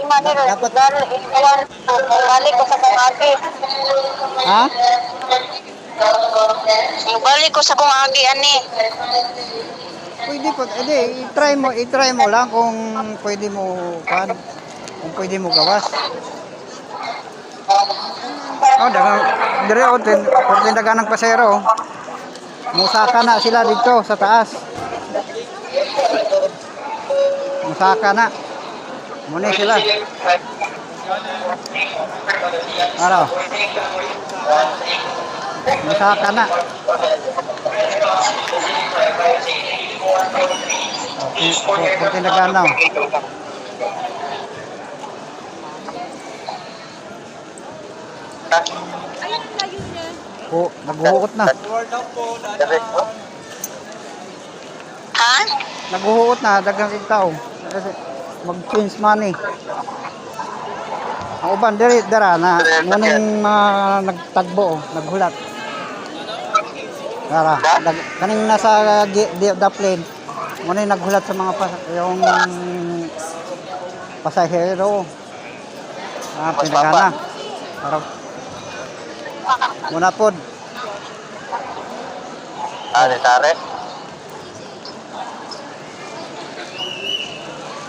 Dapat, Balik ko sa kong agi. ha? Balik ko sa kong agi, ani. Pwede po, edi, i-try mo lang kung pwede mo, kung pwede mo gawas. Oh, dire o, tindagan ng pasero. Musaka na sila dito sa taas. Musaka na. Muna sila. Ano? Musaka na. Kung tindagan na. Naghuhuot na. Ha? Naghuhuot na, dagang tao. Kasi mag-change money. Ang uban, dara na, muning mga nagtagbo, naghulat. Dara, kaning nasa daplane, muning naghulat sa mga yung pasahero. Pinaga na. Para muna po. Tare.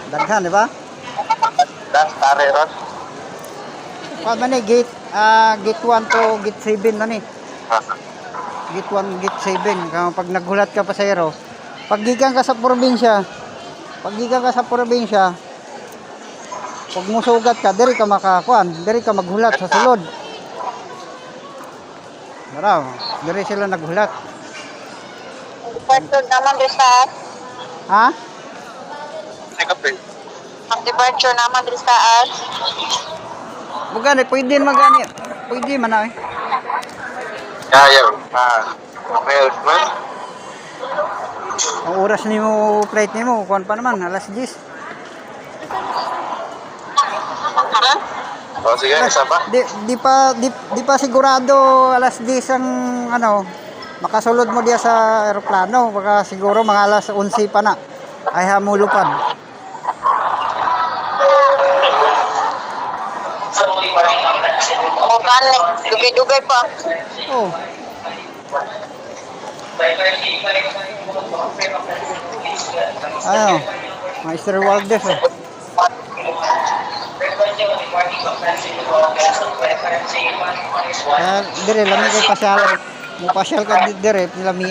Daghan, di ba? Tare ron. Kung man gate 1 to gate 7 na ni. Gate 1, gate 7. Pag naghulat ka pasahero, pag gikan ka sa probinsya, pag musugat ka, diri ka makakuan, diri ka maghulat sa sulod. Maraw, diri sila naghulat. Departure naman sa Ha? ang departure naman sa Bugani, pwede magani. Pwede man ay. Kaya. Well, Ang oras nimo flight nimo, kuan pa naman, alas 10. sige, isa pa. Di pa sigurado alas 10 ang makasulod mo diya sa eroplano, baka siguro mga alas 11 pa na ay hamulupad. O gani, dugay-dugay pa. Oh. Ayo, Mr. Waldes. Dire lami kay pasyal. Mo pasyal ka dire lami.